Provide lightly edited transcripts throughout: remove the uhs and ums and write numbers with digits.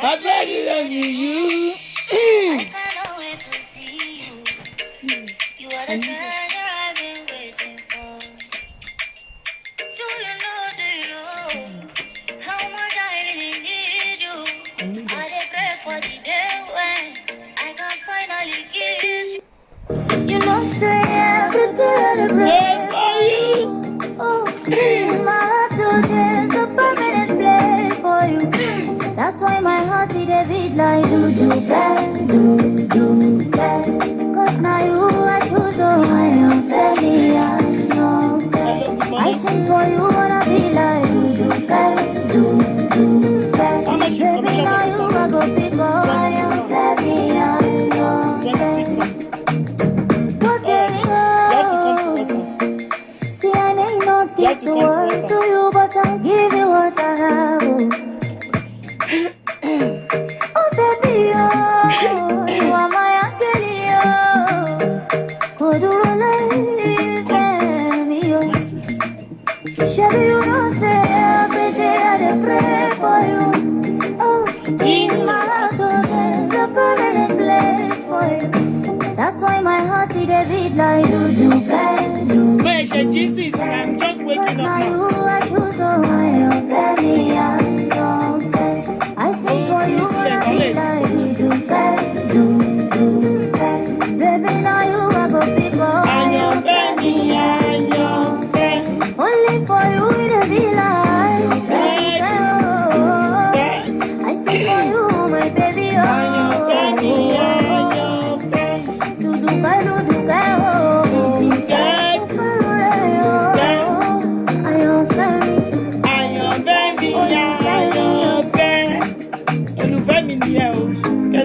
I said you. I cannot wait to see you. You are the treasure I've been waiting for. Do you know how much I really need you? I dey pray for the day when I can finally kiss you. You know, say every day I dey pray for you. Oh, my heart today is a permanent place for you. That's why my heart is a beat like do. Cause now you I choose, so I am fairly, I sing for you, wanna be like do. Baby, now you I go pick up, I am fairly, 26 man. What You have to come to us. See, I may not give the world to you, but I'll give you what I have. Oh, baby, oh, you are my angel, oh. Kodurole, baby, oh. Shabby, you know, say every day I dey pray for you. Oh, in my heart, oh, there's a permanent place for you. That's why my heart is a beat like do. Man, Jesus, I'm just waking up now. I sing for you, wanna be like do. Baby, now you I go pick up. Only for you to be like I sing for you, my baby,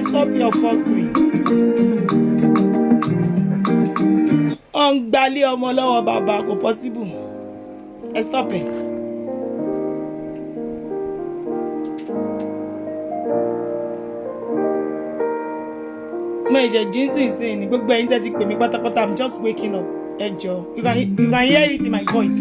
Stop your fuckery. Gbalé ọmọ lọ́wọ́ bàbá kò possible. Stop it. Mo ẹ̀jẹ̀ jíǹsì sí ni gbogbo ẹ̀yin tẹ́ ti pè mí pátápátá. I'm just waking up. Ẹ jọ̀ọ́. You can hear it in my voice.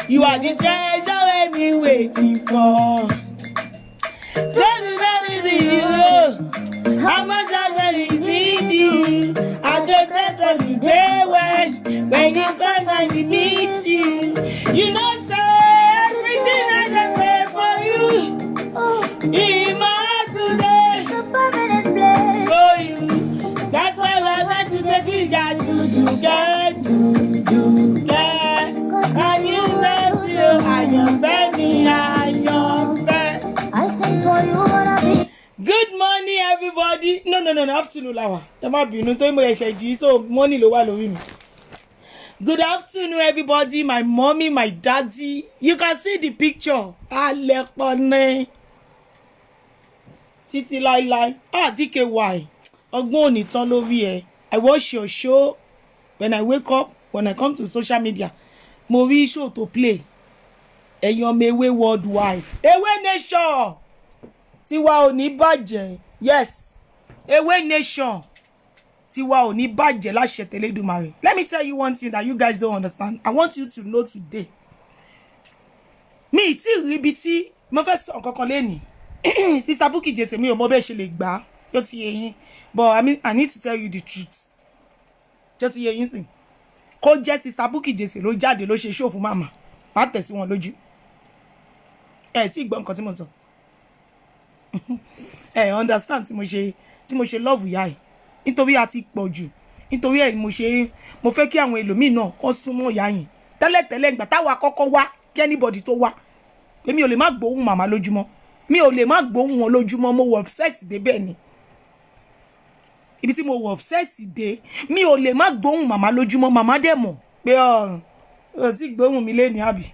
You are the treasure we've been waiting for. Tell me that is you. How much I really need you. I just said on the day when you finally meet you. You know, say everything I can pray for you. In my heart today, it's a permanent place for you. That's why I want to take you down to do God. And you let you, and you're very, I sing for you, wanna be. Good morning, everybody. No, afternoon, Lawa. There might be no time, so morning, lo. Good afternoon, everybody. My mommy, my daddy. You can see the picture. Alepone. Titi Lai. DKY. Ọgbọ́n ò ní tán lórí ẹ. I watch your show when I wake up, when I come to social media. Mo rí show to play. Ẹ̀yin ọmọ Ewé worldwide. Ewé nation. Tiwa ò ní bàjẹ́. Yes. Ewé nation. Tiwa ò ní bàjẹ́ láṣẹ tẹlẹ́dùmarè. Let me tell you one thing that you guys don't understand. I want you to know today. Mi tí rí bí tí mo fẹ́ sọ nǹkan kan lẹ́ni. Sister Bukky Jesse mi ò mọ bẹ́ẹ̀ ṣe lè gbà. Yó ti yé yín. But I need to tell you the truth. Jó ti yé yín sìn. Kó jẹ́ Sister Bukky Jesse ló jáde ló ṣe show fún mama. Má tẹ̀ sí wọn lójú. Ẹ tí gbọ́ nǹkan tí mo sọ. Ẹ understand tí mo ṣe love ìyá ẹ̀. Nítorí a ti pọ̀ jù. Nítorí ẹ̀ mo fẹ́ kí àwọn ẹlòmíì náà kó súnmọ́ ìyá yẹn. Tẹ́lẹ̀tẹ́lẹ̀ ìgbà táwa kọ́kọ́ wá kí anybody tó wá. Èmi ò lè má gbóhùn màmá lójúmọ́. Mi ò lè má gbóhùn wọn lójúmọ́. Mo wọ obsess dé bẹ́ẹ̀ ni. Ibi tí mo wọ obsess dé, mi ò lè má gbóhùn màmá lójúmọ́. Màmá dẹ̀ mọ̀ pé ó ti gbóhùn mi lẹ́ni àbí.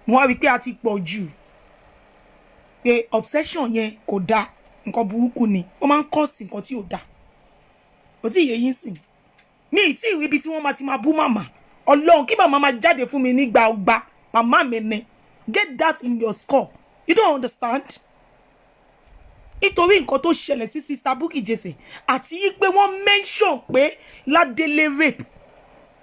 Mo wá rí pé a ti pọ̀ jù. Pé obsession yẹn kò dáa. Nǹkan burúkú ni. Ó máa ń cause nǹkan tí ò dáa. Ó ti yé yín sìn. mi ì tí ì rí ibi tí wọ́n máa ti máa bú màmá ọlọ́run kí màmá máa jáde fún mi nígbà ọgbà màmá mi ni get that in your score you don't understand nítorí nǹkan tó ṣẹlẹ̀ sí Sister Bukky Jesse àti pé wọ́n mention pé Ládélé rape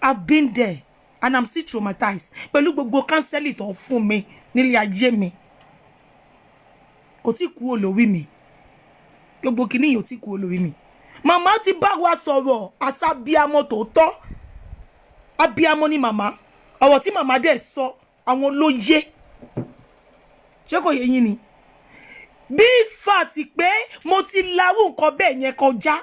I've been there and I'm still traumatized pẹ̀lú gbogbo kánsẹ́lì tó fún mi nílé ayé mi kò tí kú olórí mi gbogbo kìíní yóò tí kú olórí mi màmá ti bá wa sọ̀rọ̀ àṣàbíamọ tòótọ́ abíamọ ni màmá ọ̀rọ̀ tí màmá dẹ̀ sọ àwọn ló yé ṣé kò yé yín ni bí fàtí pé mo ti láwù nǹkan bẹ́ẹ̀ yẹn kọjá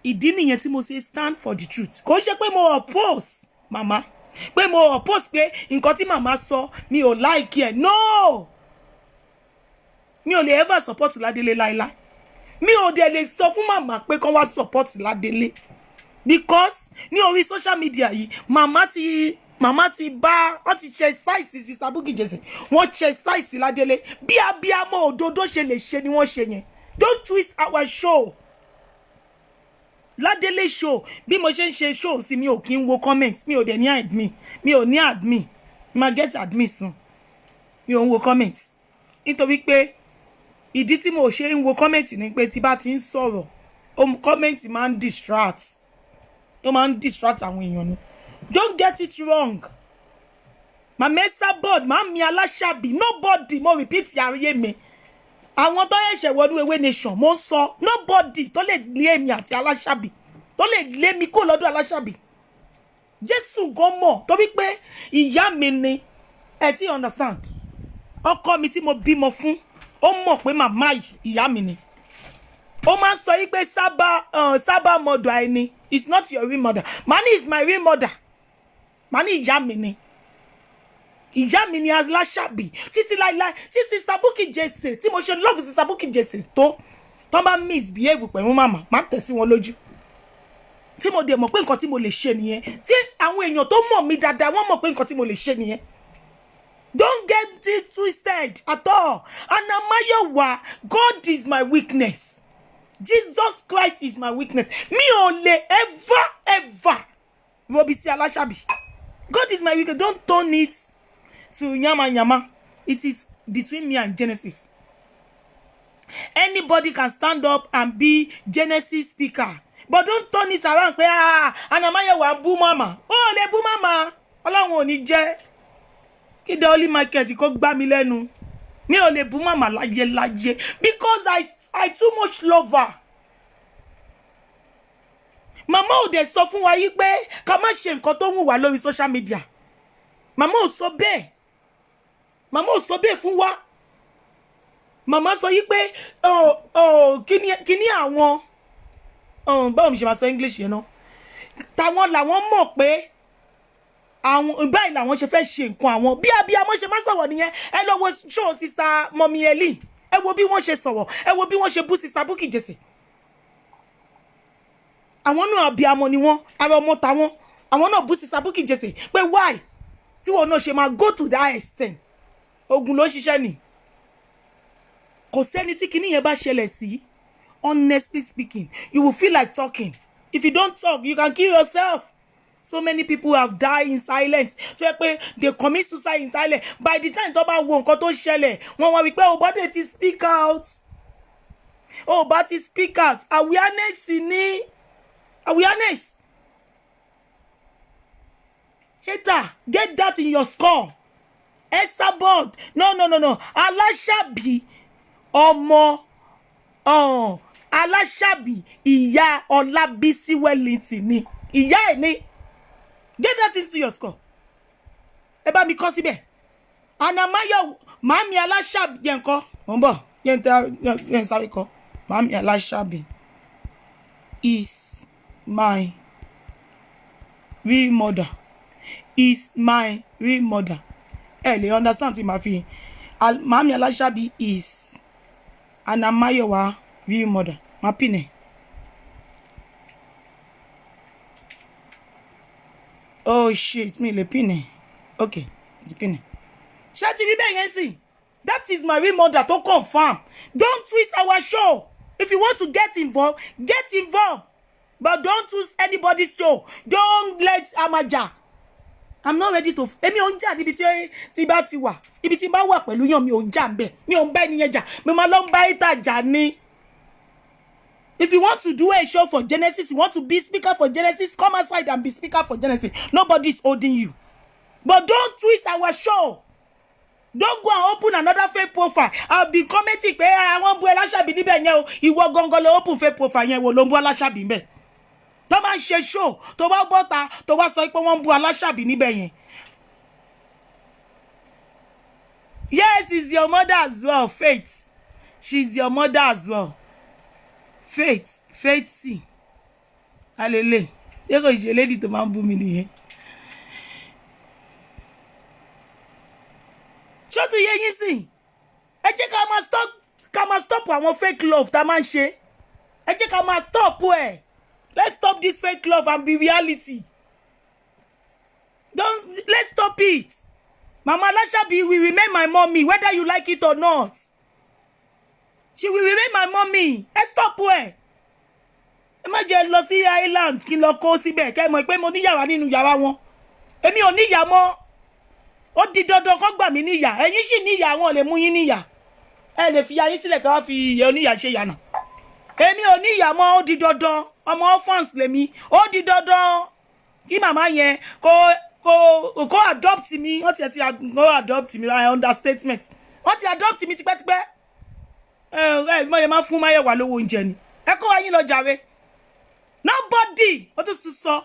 ìdí nìyẹn tí mo ṣe stand for the truth kò ṣe pé mo oppose màmá pé mo oppose pé nǹkan tí màmá sọ mi ò like ẹ̀ no mi ò lè ever support Ládélé láíláí mi ò dẹ̀ lè sọ fún màmá pé kán wá support Ládélé because ní orí social media yìí màmá ti bá wọ́n ti chastise Sister Bukky Jesse wọ́n chastise Ládélé bí abíamọ òdodo ṣe lè ṣe ni wọ́n ṣe yẹn don't twist our show Ládélé show bí mo ṣe ń ṣe show sí mi ò kí ń wo comment mi ò dẹ̀ ní admin mi ò ní admin ma get admin soon mi ò ń wo comment nítorí pé ìdí tí mo ṣe ń wo comment ni pé tí bá ti ń sọ̀rọ̀ comment máa ń distract ó máa ń distract àwọn èèyàn ni don't get it wrong Mama Esabod Mami Alashabi nobody mo repeat ayé mi àwọn tó yẹ̀ṣẹ̀ wọnú Ewé Nation mo ń sọ nobody tó lè lé mi àti Alashabi tó lè lé mi kó lọ́dọ̀ Alashabi Jésù gan mọ̀ torí pé ìyá mi ni ẹ ti understand ọkọ mi tí mo bímọ fún ó mọ̀ pé màmá ìyá mi ni ó máa ń sọ yí pé sábà mother ẹni it's not your real mother Mani is my real mother Mani ìyá mi ni ìyá mi ni Alashabi títí láíláí tí Sister Bukky Jesse tí mo ṣe love Sister Bukky Jesse tó bá misbehave pẹ̀lú màmá má tẹ̀ sí wọn lójú tí mo dẹ̀ mọ̀ pé nǹkan tí mo lè ṣe nìyẹn tí àwọn èèyàn tó mọ̀ mí dáadáa wọ́n mọ̀ pé nǹkan tí mo lè ṣe nìyẹn don't get it twisted at all Anamayowa God is my weakness Jesus Christ is my weakness mi ò lè ever robi sí Alashabi God is my weakness don't turn it to yama. It is between me and Genesis. Anybody can stand up and be Genesis speaker. But don't turn it around. Anamayowa bú mama. Oh, le bú mama. Ọlọ́run ò ní jẹ́. Kí Dolly Market kó gbá mi lẹ́nu. Mi ò lè bú mama láyé. Because I too much love her. Mama ò dẹ̀ sọ fún wa yí pé ká má ṣe nǹkan tó wù wá lórí social media. Mama ò sọ bẹ́ẹ̀. Mama ò sọ bẹ́ẹ̀ fún wa. Mama sọ yí pé kíní àwọn báwo mi ṣe máa sọ English yẹn náà. Táwọn làwọn mọ̀ pé àwọn báyìí làwọn ṣe fẹ́ ṣe nǹkan àwọn bí abiyamọ ṣe máa sọ̀rọ̀ nìyẹn. Ẹ lọ wo show Sister Mommy Elin. Ẹ wo bí wọ́n ṣe sọ̀rọ̀. Ẹ wo bí wọ́n ṣe bú Sister Bukky Jesse. Àwọn náà abiyamọ ni wọ́n ara ọmọ tàwọn àwọn náà bú Sister Bukky Jesse pé why tí wọn náà ṣe máa go to that extent ogun ló ṣiṣẹ́ ni kò sẹ́ni tí kinní yẹn bá ṣẹlẹ̀ sí honestly speaking you will feel like talking if you don't talk you can kill yourself so many people have died in silence tó yẹ pé they commit suicide in silence by the time tó bá wo nǹkan tó ṣẹlẹ̀ wọ́n wá wípé ó bá dé ti speak out ó bá ti speak out awareness ni awareness hater get that in your score Esabod no Alashabi ọmọ Alashabi ìyá Ọlábísí Wellington ni ìyá ẹ̀ ni get that into your score ẹ bá mi kọ síbẹ̀ Anamayowa Mami Alashabi yẹn kọ́ mọ̀ ń bọ̀ yẹn sáré kọ́ Mami Alashabi is my real mother is my real mother lè understand tí ma fi Mami Alashabi is Anamayowa real mother ma pine oh shit mi lè pine okay it's pine ṣé ti rí bẹ́ẹ̀ yẹn sì that is my real mother to confirm don't twist our show if you want to get involved But don't choose anybody's show. Don't let Amaja. I'm not ready to. Èmi ò ń jà níbi tí bá ti wà. Ibi tí bá wà pẹ̀lú yàn mi ò ń jà ńbẹ̀. Mi ò ń bá ẹniyẹn jà. Mi máa lọ ń bá ìtajà ni. If you want to do a show for Genesis, you want to be speaker for Genesis, come outside and be speaker for Genesis. Nobody's holding you. But don't twist our show. Don't go and open another fake profile. I'll be commenting pé àwọn bu Aláṣàbí níbẹ̀ yẹn o. Ìwọ gangan ló open fake profile yẹn wo ló ń bu Aláṣàbí níbẹ̀. Tó bá ń ṣe show, tó bá bọ́ta, tó bá sọ pé wọ́n bu Aláṣàbí níbẹ̀ yẹn. Yes, it's your mother as well, Faith. She's your mother as well. Faith sí. Alele. Ṣé kò ṣe lady tó máa ń bú mi nìyẹn? Ṣó ti yé yín sí? Ẹ jẹ́ ká máa stop àwọn fake love tá máa ń ṣe. Ẹ jẹ́ ká máa stop ẹ̀. Let's stop this fake love and be reality. Let's stop it. Mama Alashabi will remain my mommy whether you like it or not. She will remain my mommy. Let's stop ẹ̀. Ẹ má jẹ́ lọ sí island kí n lọ kó síbẹ̀ kẹ́ mọ̀ pé mo níyàwó nínú yàrá wọn. Èmi ò níyà mọ́. Ó di dandan kó gbà mí níyà. Ẹ̀yin sì níyà wọn lè mú yín níyà. Ẹ lè fi ayé sílẹ̀ ká wá fi ìyè oníyà ṣe yànà. Èmi ò níyà mọ́, ó di dandan. Ọmọ orphans lèmi. Ó di dandan kí màmá yẹn kó adopt mi. Wọ́n ti adopt mi by understatement. Wọ́n ti adopt mi tipẹ́tipẹ́. Mo yẹ máa fún Máyọ̀wá lówó oúnjẹ ni. Ẹ kó wa yín lọ jàre. Nobody. Ó tún sọ.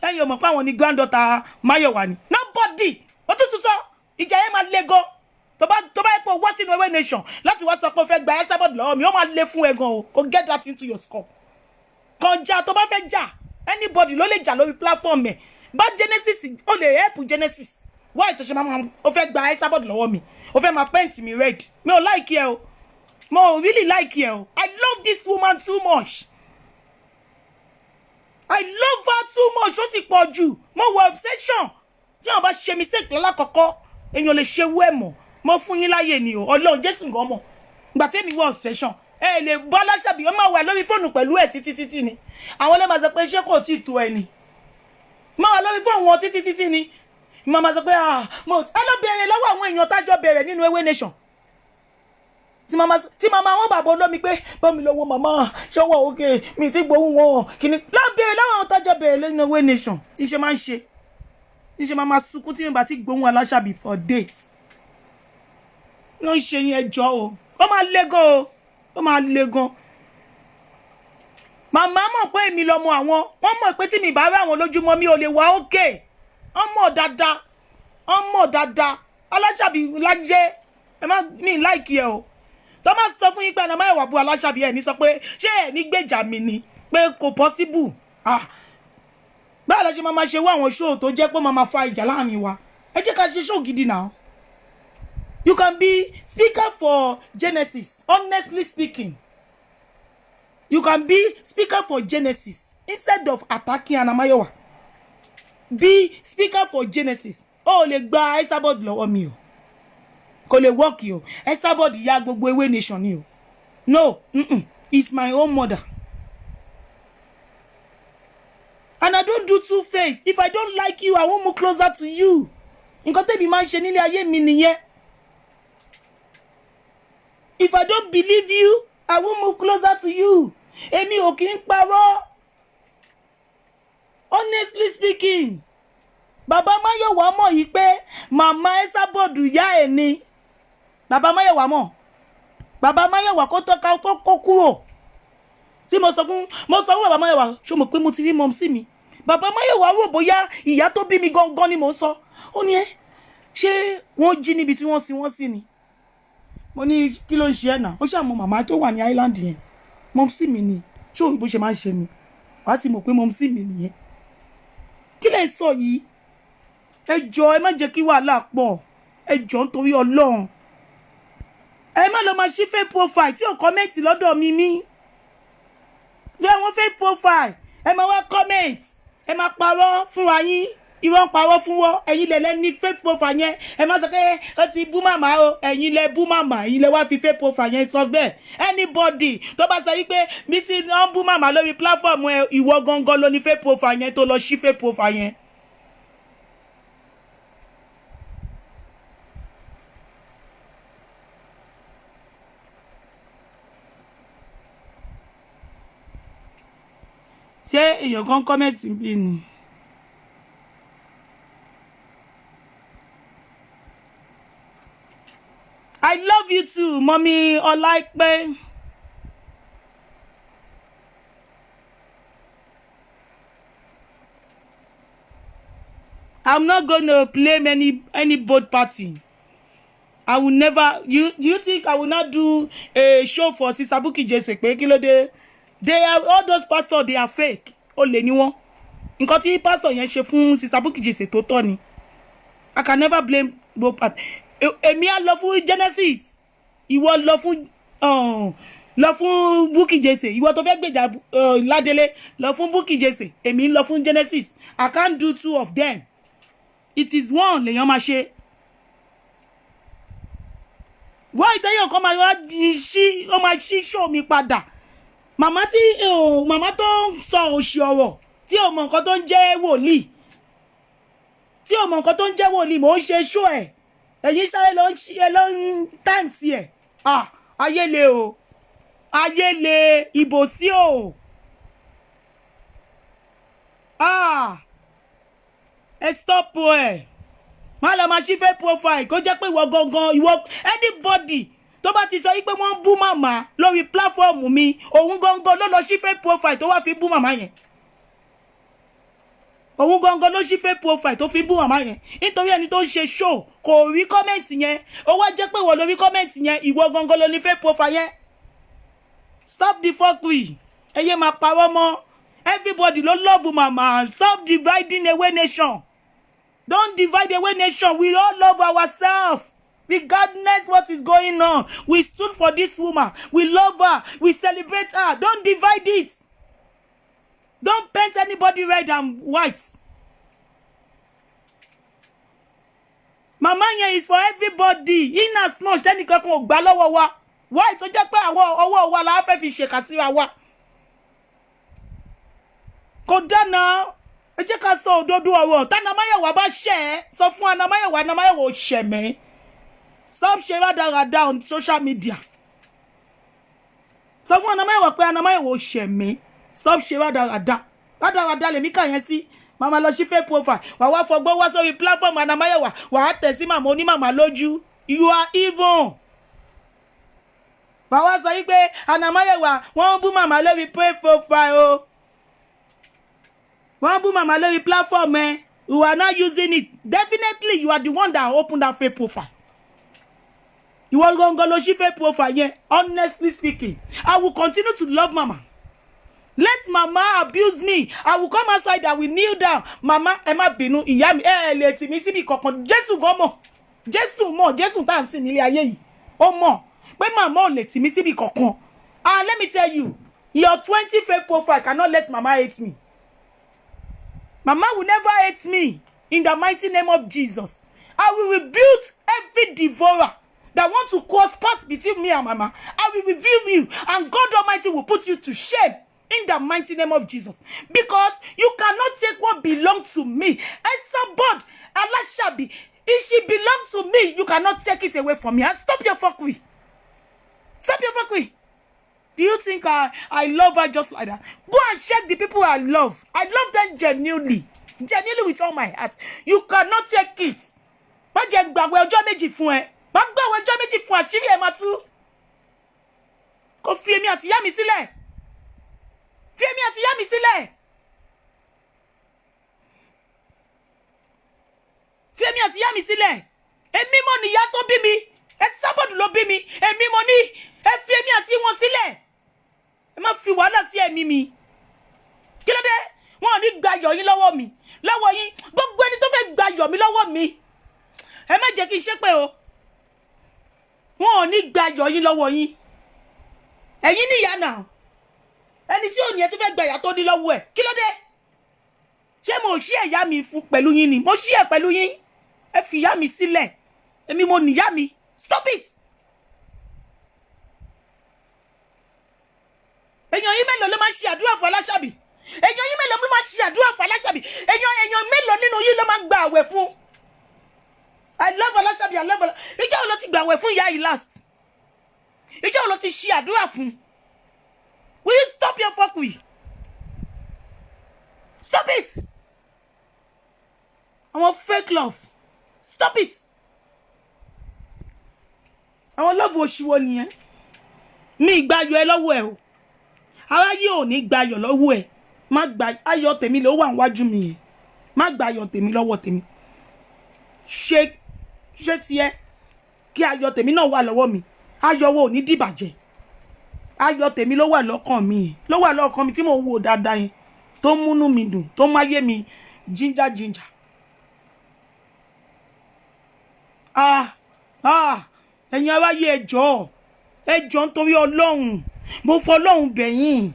Ẹ̀yin ò mọ̀ pé àwọn ni granddaughter Máyọ̀wá ni. Nobody. Ó tún sọ. Ìjà yẹn máa le gan. Tó bá yẹ pé o wá sínú Ewé Nation láti wá sọ pé o fẹ́ gba Esabod lọ́wọ́ mi, ó máa le fún ẹ gan o. Go get that into your skull. Kan jà tó bá fẹ́ jà. Anybody ló lè jà lórí platform ẹ̀. Bá Genesis ó lè help Genesis. Why tó ṣe máa o fẹ́ gba Esabod lọ́wọ́ mi. O fẹ́ máa paint mi red. Mi ò like ẹ o. Mo really like ẹ o. I love this woman too much. I love her too much. Ó ti pọ̀ jù. Mo wọ obsession. Tí wọ́n bá ṣe mistake lálákọ̀ọ́kọ́, èèyàn lè ṣe wú ẹ̀ mọ̀. Mo fún yín láyé ni o. Ọlọ́run Jésù gan mọ̀. Ìgbà tí èmi wọ obsession. Ẹ lè bọ́ Aláṣàbí. Ó máa wà lórí fóònù pẹ̀lú ẹ̀ títí ni. Àwọn lè máa sọ pé ṣé kò tí ì tó ẹ ni. Máa wà lórí fóònù wọn títí ni. Mo máa sọ pé ẹ lọ bẹ̀rẹ̀ lọ́wọ́ àwọn èèyàn tájọ́ bẹ̀rẹ̀ nínú Ewé Nation. Tí mama wọn bàbá olómi pé bọ́mi lọ́wọ́ mama ṣọwọ́ òkè mi ti gbóhùn wọn kìíní. Lọ bẹ̀rẹ̀ lọ́wọ́ àwọn tájọ́ bẹ̀rẹ̀ nínú Ewé Nation. Tí ṣe máa ń ṣe. Tí ṣe máa sunkún tí mi bá ti gbóhùn Aláṣàbí for days. Ló ń ṣe yẹn ẹjọ́ o. Ó máa le gan o. Ó máa le gan. Màmá mọ̀ pé èmi lọmọ àwọn. Wọ́n mọ̀ pé tí mi bá rí àwọn lójúmọ́ mi ò lè wá òkè. Wọ́n mọ̀ dáadáa. Aláṣàbí lájẹ́. Ẹ má mi láìkí ẹ o. Tó máa sọ fún yín pé àná Máyọ̀wá bu Aláṣàbí ẹ̀ ní sọ pé ṣé ẹ̀ ní gbèjà mi ni pé kò possible. Báwo la ṣe máa ṣe wá àwọn show tó jẹ́ pé máa fa ìjà láàrin wa. Ẹ jẹ́ ká ṣe show gidi now. You can be speaker for Genesis, honestly speaking. You can be speaker for Genesis instead of attacking Anna Máyọ̀wá. Be speaker for Genesis. Ó lè gba Esabod lọ́wọ́ mi o. Kò lè work yo. Esabod ya gbogbo Ewé Nation ni o. No, it's my own mother. And I don't do two-face. If I don't like you, I won't move closer to you. Nǹkan tẹ́bi máa ń ṣe nílé ayé mi nìyẹn. If I don't believe you, I won't move closer to you. Èmi ò kí ń parọ́. Honestly speaking, Baba Máyọ̀wá mọ̀ yìí pé màmá Esabod yá ẹ̀ ni. Baba Máyọ̀wá mọ̀. Baba Máyọ̀wá kó tọ́ka tó kó kúrò. Tí mo sọ fún Baba Máyọ̀wá, ṣó mọ̀ pé mo ti rí mom sí mi. Baba Máyọ̀wá rò bóyá ìyá tó bí mi gangan ni mò ń sọ. Ó ní ṣé wọ́n jí níbi tí wọ́n sí ni. Mo ní kí ló ń ṣe ẹ̀ náà. Ó ṣàmọ̀ màmá tó wà ní island yẹn. Mom sí mi ni. Ṣó òyìnbó ṣe máa ń ṣe ni. Wàá ti mọ̀ pé mom sí mi nìyẹn. Kí lẹ sọ yìí? Ẹ jọ̀ọ́ ẹ má jẹ́ kí wàhálà pọ̀. Ẹ jọ̀ọ́ nítorí Ọlọ́run. Ẹ má lọ máa ṣí fake profile tí ò comment lọ́dọ̀ mi ní. Fẹ́ wọ́n fake profile. Ẹ máa wá comment. Ẹ máa parọ́ fúnra yín. ìwọ ń parọ́ fún wọ́ ẹ̀yin lẹ ní fake profile yẹn ẹ má sọ pé ó ti bú màmá o ẹ̀yin lẹ bú màmá ẹ̀yin lẹ wá fi fake profile yẹn sọ bẹ́ẹ̀ anybody tó bá sọ wípé Bísí ń bú màmá lórí platform ẹ ìwọ gangan ló ní fake profile yẹn tó lọ ṣí fake profile yẹn. ṣé èèyàn kan kọ́mẹ̀tì bí ni. I love you too, Mommy Olaipe. I'm not going to blame any both party. I will never. Do you think I will not do a show for Sister Bukky Jesse? Pé kí ló dé? They are all those pastors. They are fake. Olè ni wọ́n. Nǹkan tí pastor yẹn ṣe fún Sister Bukky Jesse tó tọ́ ni. I can never blame both parties. Èmi á lọ fún Genesis. Ìwọ lọ fún Bukky Jesse. Ìwọ tó fẹ́ gbèjà Ládélé lọ fún Bukky Jesse. Èmi lọ fún Genesis. I can't do two of them. It is one lèyàn máa ṣe. Wọ́n ìtẹ́yàn kan máa ṣí show mi padà. Màmá tó ń sọ òṣì ọ̀rọ̀ tí ò mọ nǹkan tó ń jẹ́ wòlíì. Mò ń ṣe show ẹ̀. Ẹ̀yin sáré ló ń times ẹ̀. Ayé le o. Ayé le ìbò sí o. Ẹ stop ẹ̀. Má lọ máa ṣí fake profile kó jẹ́ pé ìwọ gangan anybody tó bá ti sọ yí pé wọ́n ń bú màmá lórí platform mi òun gangan ló lọ ṣí fake profile tó wá fi bú màmá yẹn. Òun gangan ló ṣí fake profile tó fi bú màmá yẹn nítorí ẹni tó ń ṣe show kò rí comment yẹn ó wá jẹ́ pé ìwọ ló rí comment yẹn ìwọ gangan ló ní fake profile yẹn. Stop the fuckery. Ẹ yé máa parọ́ mọ́. Everybody ló love màmá. Stop dividing away nation. Don't divide away nation. We all love ourselves. Regardless what is going on. We stood for this woman. We love her. We celebrate her. Don't divide it. Don't paint anybody red and white. Mama yẹn is for everybody. In as much tẹ́nìkan kan ò gbà lọ́wọ́ wa. Why tó jẹ́ pé àwọn ọwọ́ wa la fẹ́ fi ṣèkà síra wa. Kò dáná. Ẹ jẹ́ ká sọ òdodo ọ̀rọ̀. Tanamáyẹ̀wá bá ṣẹ̀ ẹ́ sọ fún Anamáyẹ̀wá ò ṣẹ̀ mẹ́. Stop ṣe rádaràda on social media. Sọ fún Anamáyẹ̀wá pé Anamáyẹ̀wá ò ṣẹ̀ mẹ́. Stop ṣe rádaràda lèmi kà yẹn sí. Màmá lọ sí fake profile. Wà wá fọgbọ́n wá sórí platform Anamáyẹ̀wá. Wà á tẹ̀ sí màmá onímàmá lójú. You are evil. Wà wá sọ yí pé Anamáyẹ̀wá wọ́n ń bú màmá lórí fake profile o. Wọ́n bú màmá lórí platform you are not using it. Definitely you are the one that opened that fake profile. Ìwọ gangan ló ṣí fake profile yẹn. Honestly speaking, I will continue to love mama. Let mama abuse me. I will come outside, I will kneel down. Mama, ẹ má bínú, ìyá mi lè tì mí síbi kankan. Jésù gan mọ̀. Jésù tá ń sìn nílé ayé yìí. Ó mọ̀ pé mama ò lè tì mí síbi kankan. And let me tell you, your 20 fake profile cannot let mama hate me. Mama will never hate me in the mighty name of Jesus. I will rebuke every devourer that want to cause part between me and mama. I will reveal you and God Almighty will put you to shame in the mighty name of Jesus. Because you cannot take what belongs to me. Esabod, Alashabi, if she belongs to me, you cannot take it away from me. And stop your fuckery. Stop your fuckery. Do you think I love her just like that? Go and check the people I love. I love them genuinely. Genuinely with all my heart. You cannot take it. Má jẹ́ gbàgbé ọjọ́ méjì fún ẹ. Má gbàgbé ọjọ́ méjì fún àṣírí ẹ máa tú. Kò fi èmi àti ìyá mi sílẹ̀. Fi èmi àti ìyá mi sílẹ̀. Fi èmi àti ìyá mi sílẹ̀. Èmi mo ni ìyá tó bí mi. Esabod ló bí mi. Èmi mo ni ẹ fi èmi àti wọn sílẹ̀. Ẹ má fi wàhálà sí ẹ̀mí mi. Kí ló dé? Wọ́n ò ní gba ayọ̀ yín lọ́wọ́ mi. Lọ́wọ́ yín. Gbogbo ẹni tó fẹ́ gba ayọ̀ mi lọ́wọ́ mi. Ẹ má jẹ́ kí n ṣépè o. Wọ́n ò ní gba ayọ̀ yín lọ́wọ́ yín. Ẹ̀yin ni ìyá náà. Ẹni tí ò ní ẹ tó fẹ́ gba ìyà tó ní lọ́wọ́ ẹ̀. Kí ló dé? ṣé mo ṣí ẹ̀yà mi fún pẹ̀lú yín ni mo ṣí ẹ̀ pẹ̀lú yín ẹ fi ìyá mi sílẹ̀ èmi mo níyá mi stop it. èèyàn yín mélòó ló máa ń ṣe àdúrà fún Aláṣàbí èèyàn yín mélòó ló máa ń ṣe àdúrà fún Aláṣàbí èèyàn mélòó nínú yín ló máa ń gba àwẹ̀ fún I love Aláṣàbí I love ìjọ́ wo ló ti gba àwẹ̀ fún ìyá yìí last ìjọ́ wo ló ti ṣe àdúrà fún will you stop your fuckery stop it àwọn fake love stop it àwọn love òṣìwò nìyẹn mi ìgbàyọ̀ ẹ lọ́wọ́ ẹ o aráyé ò ní gbàyọ̀ lọ́wọ́ ẹ má gba ayọ̀ tèmi ló wà níwájú mi yẹn má gbàyọ̀ tèmi lọ́wọ́ tèmi ṣe tiẹ̀ kí ayọ̀ tèmi náà wà lọ́wọ́ mi ayọ̀ wo ò ní dìbàjẹ́ ayọ̀ tèmi ló wà lọ́kàn mi yẹn ló wà lọ́kàn mi tí mò ń wò dáadáa yẹn tó múnú mi dùn tó máyé mi ginger ẹ̀yin aráyé ẹjọ́ nítorí Ọlọ́run mo fọ Ọlọ́run bẹ̀yìn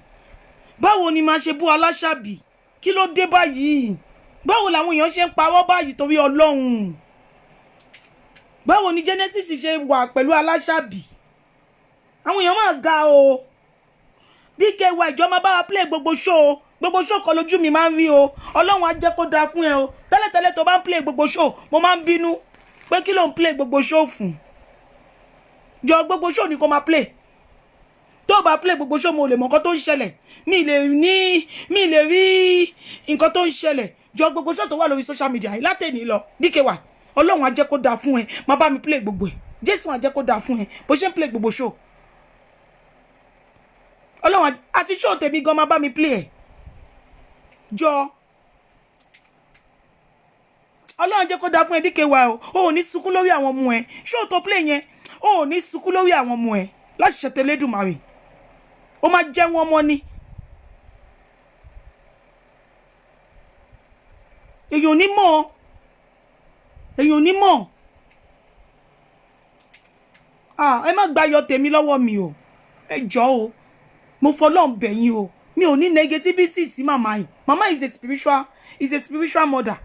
báwo ni máa ṣe bú Aláṣàbí kí ló dé báyìí báwo làwọn èèyàn ṣe ń parọ́ báyìí torí Ọlọ́run báwo ni Genesis ṣe wà pẹ̀lú Aláṣàbí àwọn èèyàn máa ga o DKY ìjọ máa bá wa play gbogbo show kan lójú mi máa ń rí o Ọlọ́run á jẹ́ kó dáa fún ẹ o tẹ́lẹ̀tẹ́lẹ̀ tó bá ń play gbogbo show mo máa ń bínú pé kí ló ń play gbogbo show fún jọ gbogbo show ni kó máa play tó bá play gbogbo show mo lè mọ nǹkan tó ń ṣẹlẹ̀ mi lè rí nǹkan tó ń ṣẹlẹ̀ jọ gbogbo show tó wà lórí social media yìí látẹ̀ní lọ DKY Ọlọ́run á jẹ́ kó dáa fún ẹ má bá mi play gbogbo ẹ̀ Jésù á jẹ́ kó dáa fún ẹ bó ṣe ń play gbogbo show Ọlọ́run àti show tèmi gan má bá mi play ẹ̀ jọ Ọlọ́run jẹ́ kó dáa fún ẹ DKY o ò ní sunkún lórí àwọn ọmọ ẹ show tó play yẹn ò ní sunkún lórí àwọn ọmọ ẹ láti ṣètò Elédùmarè ó máa jẹ́ wọn mọ́ ni èyàn ní mọ̀ ẹ má gbàyọ̀ tèmi lọ́wọ́ mi o ẹ jọ̀ọ́ o mo fọlọ́run bẹ̀ yín o mi ò ní negativity sí màmá yìí màmá is a spiritual mother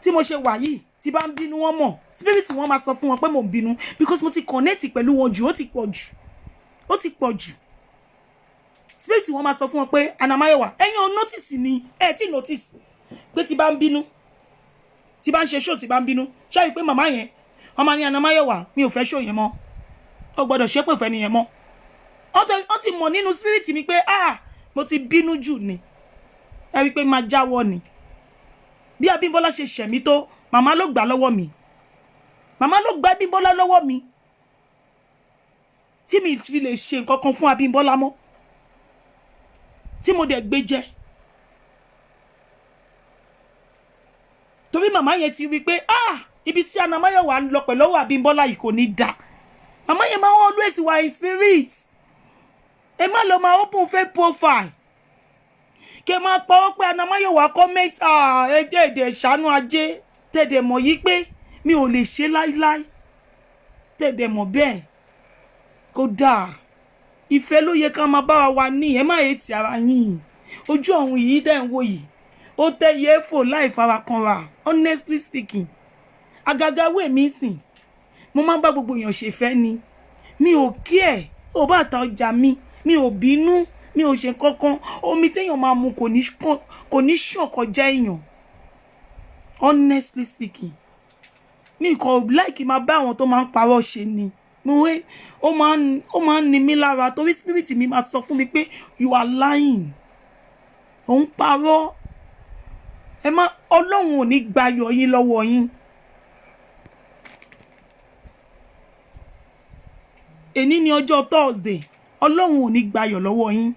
tí mo ṣe wà yìí tí bá ń bínú wọn mọ̀ spirit wọn máa sọ fún wọn pé mo ń bínú because mo ti connect pẹ̀lú wọn jù ó ti pọ̀ jù spirit wọn máa sọ fún wọn pé Anamáyọ̀wá ẹ̀yin ò notice ni ẹ ti notice pé tí bá ń bínú tí bá ń ṣe show tí bá ń bínú ṣáà pé màmá yẹn wọ́n máa ní Anamáyọ̀wá mi ò fẹ́ show yẹn mọ́ ó gbọ́dọ̀ ṣépè fẹ́ nìyẹn mọ́ ó ti mọ̀ nínú spirit mi pé mo ti bínú jù ni ẹ rí pé máa jáwọ́ ni bí Abímbọ́lá ṣe ṣẹ̀mí tó màmá ló gbà lọ́wọ́ mi màmá ló gbà Abímbọ́lá lọ́wọ́ mi tí mi fi lè ṣe nǹkan kan fún Abímbọ́lá mọ́ tí mo dẹ̀ gbé jẹ torí màmá yẹn ti rí pé ibi tí Anamáyọ̀wá ń lọ pẹ̀lú Abímbọ́lá yìí kò ní dà màmá yẹn máa always wà in spirit ẹ má lọ máa open fake profile kẹ máa pawọ́ pé Anamáyọ̀wá comment èdè ṣàánú ajé tẹ̀dẹ̀ mọ̀ yí pé mi ò lè ṣe láíláí tẹ̀dẹ̀ mọ̀ bẹ́ẹ̀ kó dáa ìfẹ́ ló yẹ ká máa bá wa ní ẹ má ètì ara yín ojú ọ̀hún yìí tẹ̀ ń wò yìí ó tẹ yẹ fò láì farakanra honestly speaking àgàgà wé mi sìn mo máa ń bá gbogbo èèyàn ṣe fẹ́ ni mi ò kí ẹ̀ ò bá ta ọjà mi ò bínú mi ò ṣe kankan omi téèyàn máa mu kò ní ṣàn kọjá èèyàn honestly speaking mi kò like máa bá àwọn tó máa ń parọ́ ṣe ni ó máa ń ni mí lára torí spirit mi máa sọ fún mi pé you are lying ò ń parọ́ ẹ má Ọlọ́run ò ní gbayọ̀ yín lọ́wọ́ yín èní ni ọjọ́ Thursday Ọlọ́run ò ní gbayọ̀ lọ́wọ́ yín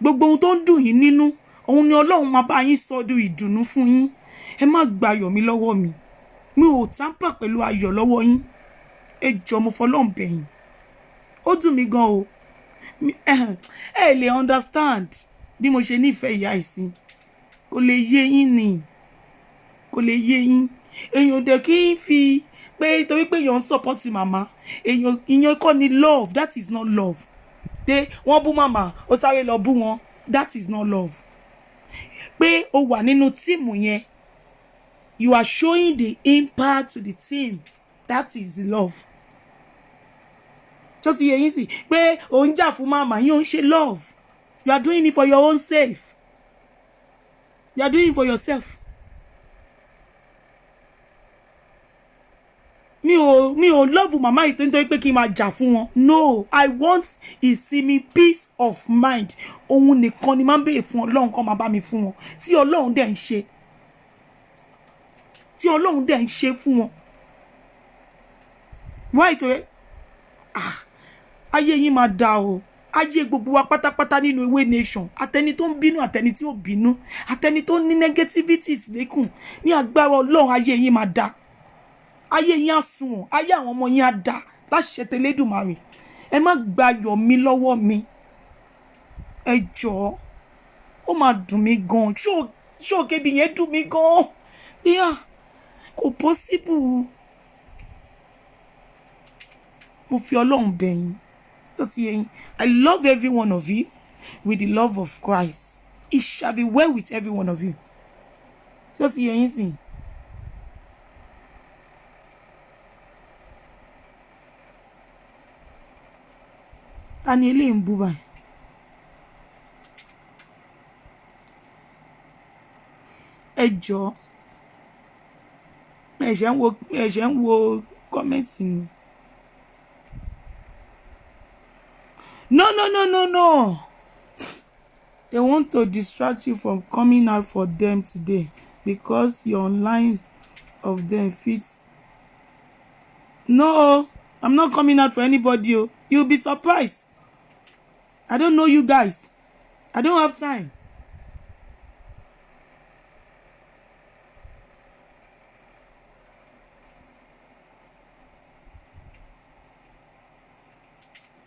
gbogbo ohun tó ń dùn yín nínú òun ni Ọlọ́run máa bá yín sọ di ìdùnnú fún yín ẹ má gbayọ̀ mi lọ́wọ́ mi ò tamper pẹ̀lú ayọ̀ lọ́wọ́ yín ẹ jọ̀ọ́ mo fọlọ́run bẹ̀ yín ó dùn mí gan o ẹ lè understand bí mo ṣe nífẹ̀ẹ́ ìyá ìsìn kò lè yé yín ni kò lè yé yín èèyàn dẹ̀ kí n fi pé torí pé èèyàn ń support màmá èèyàn kọ́ ni love that is not love pé wọ́n bú màmá ó sáré lọ bú wọn that is not love pé o wà nínú tíìmù yẹn, you are showing the impact to the team. That is the love. Tó ti yé yín sí pé o ń jà fún màmá yín, o ń ṣe love. You are doing it for your own safe. You are doing it for yourself. Mi ò love màmá yìí tó ń torí pé kí n máa jà fún wọn. No, I want ìsinmi, peace of mind. Òun nìkan ni máa ń béèrè fún Ọlọ́run kó máa bá mi fún wọn. Tí Ọlọ́run dẹ̀ ń ṣe. Tí Ọlọ́run dẹ̀ ń ṣe fún wọn. Why to ayé yín máa dá o. Ayé gbogbo wa pátápátá nínú Ewé Nation. Àtẹni tó ń bínú, àtẹni tí ò bínú, àtẹni tó ní negativities lékùn. Ní agbára Ọlọ́run ayé yín máa dá. Ayé yín á sunwọ̀n, ayé àwọn ọmọ yín á dá láṣẹ tẹlẹ́dùmarè. Ẹ má gba ayọ̀ mi lọ́wọ́ mi. Ẹ jọ̀ọ́. Ó máa dùn mí gan. Ṣó kébi yẹn dùn mí gan. Yeah. Kò possible. Mo fi Ọlọ́run bẹ̀ yín. Tó ti yé yín. I love every one of you with the love of Christ. It shall be well with every one of you. Tó ti yé yín sí. Ta ni eléyìí ń bú báyìí? Ẹ jọ̀ọ́. Ẹ̀ṣẹ̀ ń wo kọ́mẹ́ǹtì ni. No. They want to distract you from coming out for them today because your online of them fits. No, I'm not coming out for anybody. You'll be surprised. I don't know you guys. I don't have time.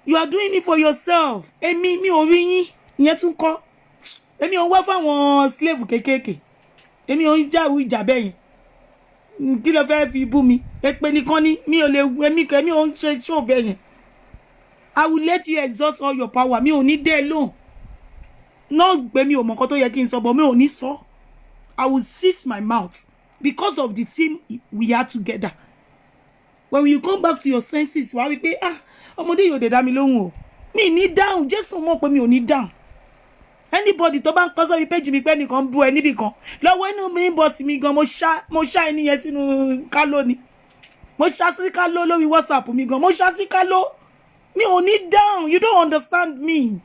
You are doing it for yourself. Èmi mi ò rí yín. Ìyẹn tún kọ́. Èmi ò wá fáwọn slave kékèké. Èmi ò ń jáwé ìjà bẹ́yìn. Kí ló fẹ́ fi bú mi? Èpè nìkan ni mi ò lè èmi ò ń ṣe show bẹ́yìn. I will let you exhaust all your power. Mi ò ní dé lóhùn. No gbé mi ò mọ̀ nǹkan tó yẹ kí n sọ, but mi ò ní sọ. I will cease my mouth because of the team we are together. When you come back to your senses, wàá wí pé ọmọdé yóò dé dá mi lóhùn o. Mi ní down, Jésù mọ̀ pé mi ò ní down. Anybody tó bá ń kọ sórí page mi pé nìkan bú ẹ níbì kan. Lọ́wọ́ inú mi inbox mi gan mo ṣá ẹni yẹn sínú kálò ni. Mo ṣá sí kálò lórí WhatsApp mi gan. Mo ṣá sí kálò. Mi ò ní down. You don't understand me.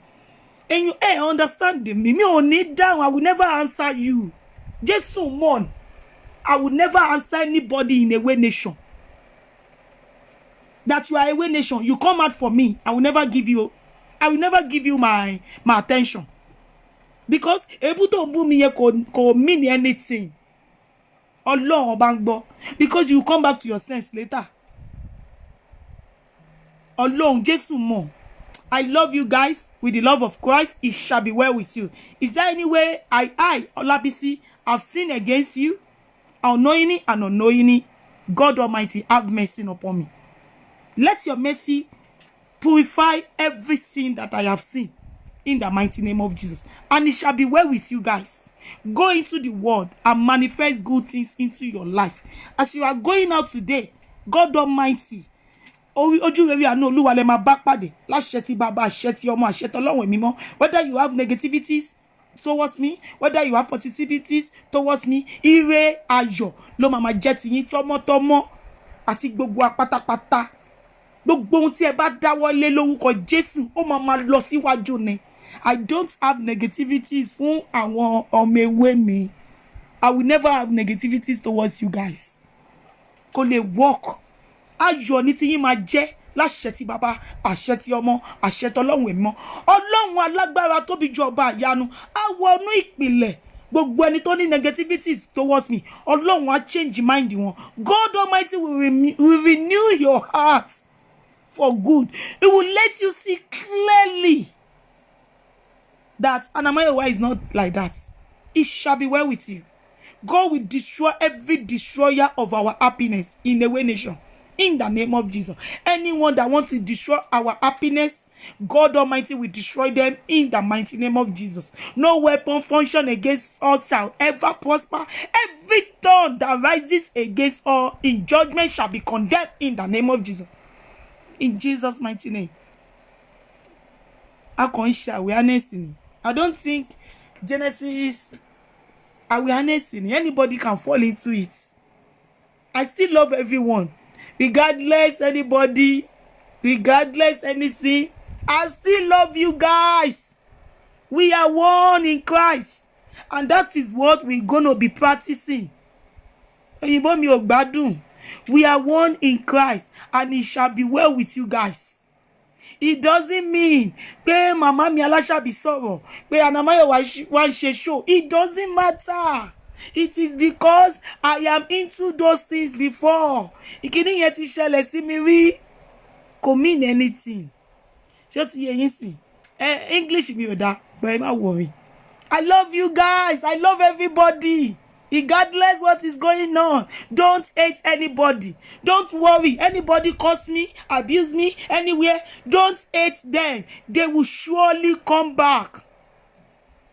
And you understand me. Mi ò ní down. I will never answer you. Jésù mọ̀. I will never answer anybody in Ewé Nation. That you are Ewé Nation, you come out for me. I will never give you my attention. Because ebu tó bú mi yẹn kò mean anything. Ọlọ́run ọba ń gbọ́. Because you come back to your sense later. Ọlọ́run Jésù mọ̀. I love you guys with the love of Christ. It shall be well with you. Is there any way I Olabisi, have sinned against you? Unknowingly and unknowingly, God Almighty have mercy upon me. Let your mercy purify every sin that I have seen in the mighty name of Jesus. And it shall be well with you guys. Go into the world and manifest good things into your life. As you are going out today, God Almighty, ojú rere àánú Olúwa lẹ máa bá pàdé. Láṣẹ ti Bàbá, àṣẹ ti Ọmọ, àṣẹ t'Ọlọ́run Ẹ̀mí Mímọ́. Whether you have negativities towards me, whether you have positivities towards me, ire ayọ̀ ló máa jẹ́ ti yín tọmọtọmọ àti gbogbo apátápátá. Gbogbo ohun tí ẹ bá dáwọ́lé lórúkọ Jésù ó máa lọ síwájú ni. I don't have negativities fún àwọn ọmọ ewé mi. I will never have negativities towards you guys. Kò lè work. Ayọ̀ ní tí yín máa jẹ́ láṣẹ ti Bàbá, àṣẹ ti Ọmọ, àṣẹ t'Ọlọ́run Ẹ̀mí Mímọ́. Ọlọ́run alágbára tóbi ju ọba àyanu. Á wọnú ìpìlẹ̀ gbogbo ẹni tó ní negativities towards me. Ọlọ́run á change mind wọn. God Almighty will renew your heart for good. It will let you see clearly that Anamayowa is not like that. It shall be well with you. God will destroy every destroyer of our happiness in the Ewé Nation. in the name of Jesus. Anyone that wants to destroy our happiness, God Almighty will destroy them in the mighty name of Jesus. No weapon function against us shall ever prosper. Every tongue that rises against us in judgment shall be condemned in the name of Jesus. In Jesus' mighty name. Awareness. I don't think Genesis awareness. Anybody can fall into it. I still love everyone. Regardless anybody, regardless anything, I still love you guys. We are one in Christ. And that is what we're going to be practicing. We are one in Christ, and it shall be well with you guys. It doesn't mean pé mama mi Alashabi sọ̀rọ̀, pé Anamayo wa ṣe show. It doesn't matter. It is because I am into those things before. Ìkíní yẹn ti ṣẹlẹ̀ sí mi rí. Kò mean anything. Ṣé ti yé yín sí? English mi ò dá, but ẹ má worry. I love you guys. I love everybody. Regardless what is going on, don't hate anybody. Don't worry. Anybody curse me, abuse me anywhere, don't hate them. They will surely come back.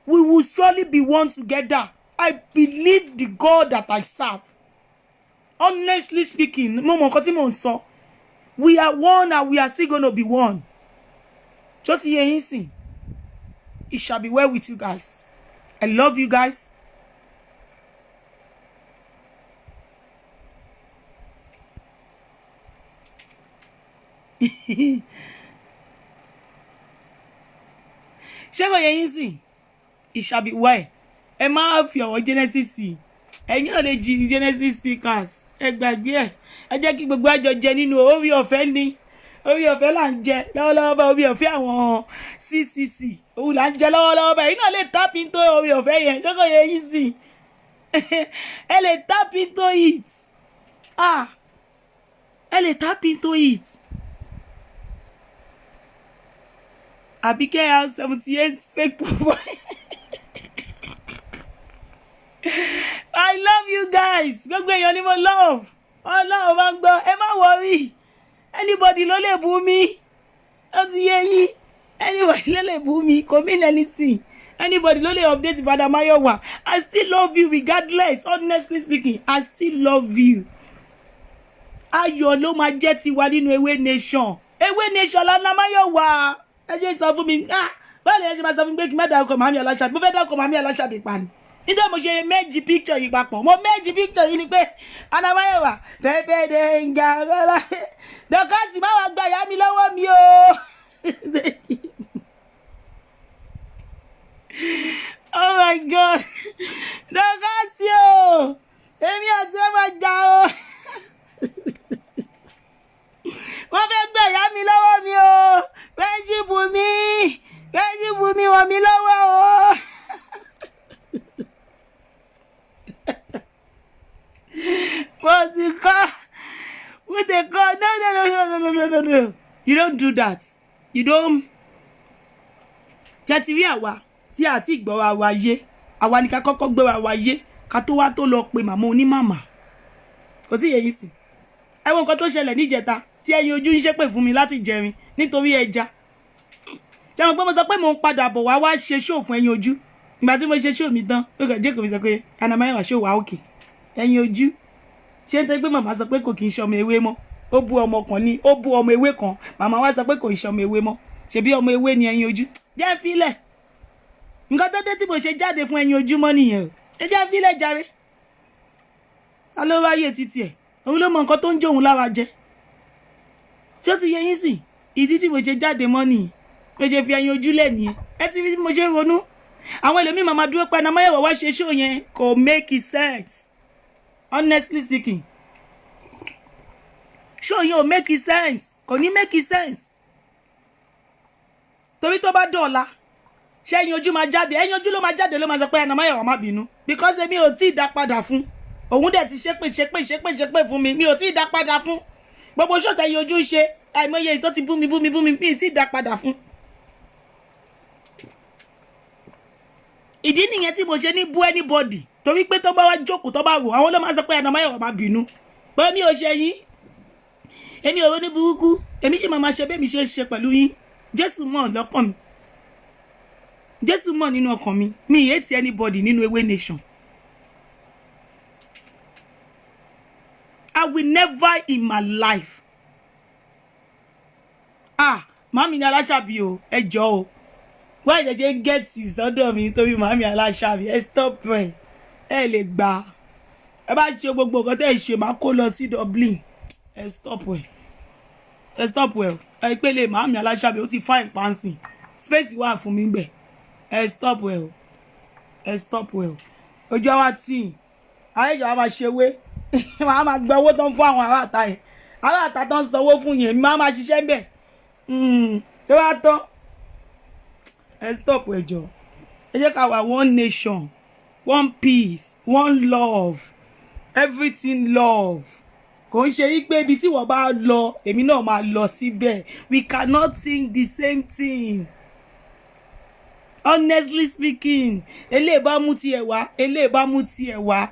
We will surely be one together. I believe the God that I serve. Honestly speaking, we are one and we are still going to be one. Just hear him sing. It shall be well with you guys. I love you guys. It shall be well. Ẹ máa fi ọ̀rọ̀ Genesis sí. Ẹ̀yin náà lè jí Genesis speakers. Ẹ gbàgbé ẹ̀. Ẹ jẹ́ kí gbogbo àjọ jẹ nínú orí ọ̀fẹ́ ni. Orí ọ̀fẹ́ là ń jẹ lọ́wọ́lọ́wọ́ bá orí ọ̀fẹ́ àwọn CCC. Òun là ń jẹ lọ́wọ́lọ́wọ́ bá. Ẹ̀yin náà lè tap into orí ọ̀fẹ́ yẹn. Lọ́kọ̀ yẹn yín sí. Ẹ lè tap into it. Ẹ lè tap into it. Abike has 78 fake profile. I love you guys. Gbogbo èèyàn ni mo love. Ọlọ́run bá ń gbọ́. Ẹ má worry. Anybody ló lè bú mi. Ó ti yé yín. Anybody ló lè bú mi. Kò mean anything. Anybody ló lè update Father Mayowa. I still love you regardless. Honestly speaking, I still love you. Ayọ̀ ló máa jẹ́ tiwa nínú Ewé Nation. Ewé Nation lana Mayowa. Ẹ jẹ́ sọ fún mi. Báwo lè ṣe máa sọ fún mi pé kí n má dárúkọ Màmí Aláṣàbí? Mo fẹ́ dárúkọ Màmí Aláṣàbí pa ni. Nítorí mo ṣe méjì picture yìí papọ̀. Mo méjì picture yìí ni pé Anamayowa fẹ́fẹ́ de ń ga rọ́lá. Dọ́kásì má wàá gba ìyá mi lọ́wọ́ mi o. Oh my God. Dọ́kásì o. Èmi àti ẹ máa jà o. Wọ́n fẹ́ gba ìyá mi lọ́wọ́ mi o. Méjì bù mí wọ̀ mí lọ́wọ́ o. What's it called? What they call? No. You don't do that. You don't. Jẹ́tìrí àwa tí a ti gbọ́ wa yé. Àwa ni ká kọ́kọ́ gbé wa yé. Ká tó wá tó lọ pe màmá onímàmá. Kò sí yẹ̀yìn sí. Ẹ wo nǹkan tó ṣẹlẹ̀ níjẹta tí ẹyin ojú ń ṣépè fún mi láti jẹrin nítorí ẹja. Ṣé mo pé mo sọ pé mo ń padà bọ̀ wá ṣe show fún ẹyin ojú. Ìgbà tí mo ṣe show mi tán, ó kàn jẹ́ kò mi sọ pé Anamayowa show wa òkè. Ẹyin ojú. Ṣé ń tẹ́ pé màmá sọ pé kò kì í ṣọmọ ewé mọ́. Ó bú ọmọ kan ní, ó bú ọmọ ewé kan. Màmá wa sọ pé kò í ṣọmọ ewé mọ́. Ṣebí ọmọ ewé ni ẹyin ojú. Jẹ́ fílẹ̀. Nǹkan tó dé tí mo ṣe jáde fún ẹyin ojú mọ́ nìyẹn o. Ẹ jẹ́ fílẹ̀ jàre. Ta ló ráyè títí ẹ̀? Òun ló mọ nǹkan tó ń jó òun lára jẹ. Ṣé ó ti yé yín sí? Ìdí tí mo ṣe jáde mọ́ nìyẹn. Mo ṣe fi ẹyin ojú lẹ̀ nìyẹn. Ẹ ti rí bí mo ṣe ronú. Àwọn ẹlòmíì máa dúró pé Anamayowa wá ṣe show yẹn kò make sense. Honestly speaking. Show yẹn ò make sense. Kò ní make sense. Torí tó bá dọ̀la. Ṣé ẹyin ojú máa jáde? Ẹyin ojú ló máa jáde ló máa sọ pé Anamayowa má bínú. Because èmi ò tí ì dá padà fún. Òun dẹ̀ ti ṣépè fún mi. Mi ò tí ì dá padà fún. Gbogbo show tẹ̀yin ojú ń ṣe. Àìmọye tó ti bú mi. Mi ì tí ì dá padà fún. Ìdí nìyẹn tí mo ṣe ní bú anybody. Torí pé tó bá wá jókòó tó bá wò àwọn ló máa sọ pé Anamayowa má bínú. Pé mi ò ṣe yín. èmi ò ronú burúkú èmi ṣe máa ṣe bẹ́ẹ̀ mi ṣe ṣe pẹ̀lú yín Jésù mọ̀ lọ́kàn mi Jésù mọ̀ nínú ọkàn mi mi hate anybody nínú Ewé Nation. I will never in my life. Màmí ni Aláṣàbí o, ẹ jọ̀ọ́ o. Why did you get sọ́dọ̀ mi nítorí màmí Aláṣàbí? Ẹ stop ẹ. Ẹ lè gbà. Ẹ bá ṣe gbogbo nǹkan tẹ́ ẹ ṣe máa kó lọ sí Dublin. Ẹ stop ẹ. Ẹ stop ẹ. Ẹ pélé màmí Aláṣàbí ó ti fine pansing. Space wà fún mi ńbẹ̀. Ẹ stop ẹ o. Ẹ stop ẹ o. Ojú àwa tí àwọn ìjọba máa ṣe wé. Màá máa gba owó tó ń fún àwọn ará àta yẹn. Ará àta tó ń sanwó fún yẹn, màá máa ṣiṣẹ́ ńbẹ̀. Tí wàá tán. Ẹ stop ẹ jọ̀ọ́. Ẹ jẹ́ ká wà one nation, one peace, one love, everything love. Kò ń ṣe yí pé ibi tí wọ́n bá lọ, èmi náà máa lọ síbẹ̀. We cannot think the same thing. Honestly speaking, eléyìí bá mú tiẹ̀ wá, eléyìí bá mú tiẹ̀ wá.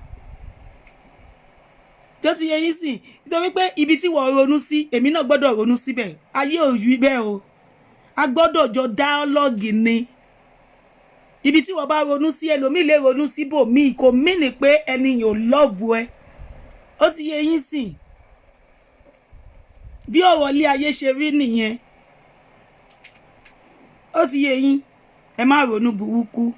Tó ti yé yín sìn, nítorí pé ibi tí wọ́n ronú sí, èmi náà gbọ́dọ̀ ronú síbẹ̀. Ayé ò rí bẹ́ẹ̀ o. A gbọ́dọ̀ jọ dialogue ni. Ibi tí wọ́n bá ronú sí ẹlòmíì lè ronú síbòmíì kò mean pé ẹni yóò love ẹ. Ó ti yé yín sìn. Bí ọ̀rọ̀ ilé ayé ṣe rí nìyẹn. Ó ti yé yín. Ẹ má ronú burúkú.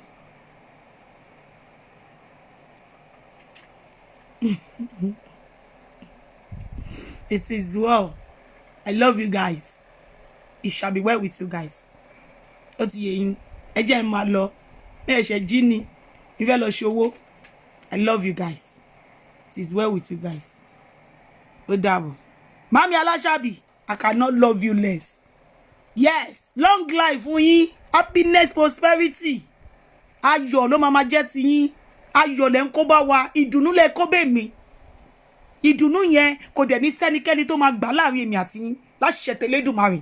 It is well. I love you guys. It shall be well with you guys. Ó ti yé yín. Ẹ jẹ́ n máa lọ. Ẹ ṣe jí ni. Mi fẹ́ lọ ṣòwò. I love you guys. It is well with you guys. Ó dàbọ̀. Màmí Aláṣàbí, I cannot love you less. Yes, long life fún yín. Happiness, prosperity. Ayọ̀ ló máa jẹ́ ti yín. Ayọ̀ lẹ ń kó bá wa. Ìdùnnú lẹ kó bẹ̀ mí. Ìdùnnú yẹn kò dẹ̀ ní sẹ́nikẹ́ni tó máa gbà láàrin èmi àti yín láṣẹ tẹlẹ́dùmarè.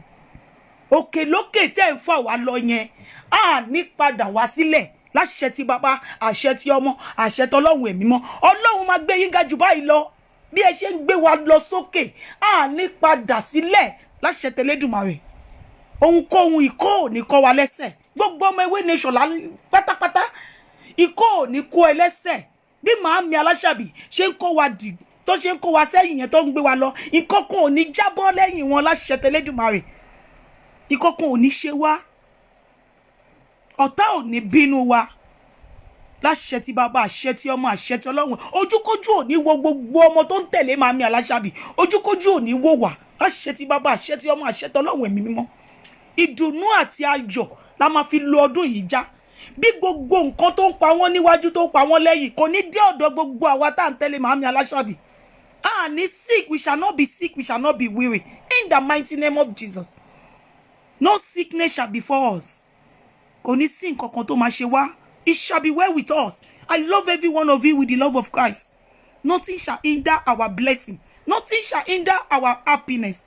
Òkè lókè tẹ́ ń fà wá lọ yẹn á ní padà wá sílẹ̀ láṣẹ ti bàbá, àṣẹ ti ọmọ, àṣẹ tọlọ́run ẹ̀mí mọ́. Ọlọ́run máa gbé yín ga jù báyìí lọ. Bí ẹ ṣe ń gbé wa lọ sókè á ní padà sílẹ̀ láṣẹ tẹlẹ́dùmarè. Ohunkóhun ìkó ò ní kọ́ wa lẹ́sẹ̀. Gbogbo ọmọ Ewé Nation pátápátá ìkó ò ní kó ẹ lẹ́sẹ̀. Bí màámi Aláṣàbí ṣe ń kó wa dì tó ṣe ń kó wa sẹ́yìn yẹn tó ń gbé wa lọ, ìkọ̀kọ̀ ò ní jábọ́ lẹ́yìn wọn láṣẹ tẹlẹ́dùmarè. Ìkọ̀kọ̀ ò ní ṣe wá. Ọ̀tá ò ní bínú wa. Láṣẹ ti bàbá, àṣẹ ti ọmọ, àṣẹ ti Ọlọ́run. Ojúkójú ò ní wo gbogbo ọmọ tó ń tẹ̀lé màámi Aláṣàbí. Ojúkójú ò ní wò wá. Láṣẹ ti bàbá, àṣẹ ti ọmọ, àṣẹ ti Ọlọ́run ẹ̀mí mímọ́. Ìdùnnú àti ayọ̀ la máa fi lo ọdún yìí já. Bí gbogbo nǹkan tó ń pa wọ́n níwájú tó ń pa wọ́n lẹ́yìn kò ní dé ọ̀dọ̀ gbogbo àwa tá à ń tẹ̀lé màámi Aláṣàbí. Ni sick, we shall not be sick, we shall not be weary. In the mighty name of Jesus. No sickness shall befall us. Kò ní sí nǹkan kan tó máa ṣe wá. It shall be well with us. I love every one of you with the love of Christ. Nothing shall hinder our blessing. Nothing shall hinder our happiness.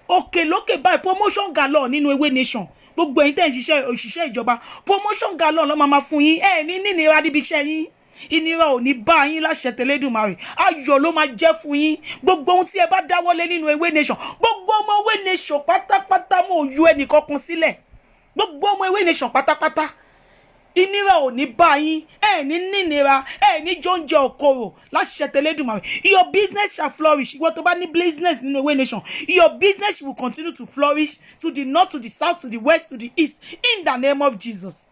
Òkè lókè báyìí promotion galore nínú Ewé Nation. Gbogbo ẹ̀yin tẹ́ ń ṣiṣẹ́ òṣìṣẹ́ ìjọba. Promotion galore ló máa fún yín. Ní nínira níbi iṣẹ́ yín. Ìnira ò ní bá yín láṣẹ tẹlẹ́dùmarè. Ayọ̀ ló máa jẹ́ fún yín. Gbogbo ohun tí ẹ bá dáwọ́lé nínú Ewé Nation. Gbogbo ọmọ Ewé Nation pátápátá mo yọ ẹnìkankan sílẹ̀. Gbogbo ọmọ Ewé Nation pátápátá. Ìnira ò ní bá yín. Ní nínira. Ní jóúnjẹ òkòrò láṣẹ tẹlẹ́dùmarè. Your business shall flourish. Ìwọ tó bá ní business nínú Ewé Nation. Your business will continue to flourish to the north, to the south, to the west, to the east. In the name of Jesus.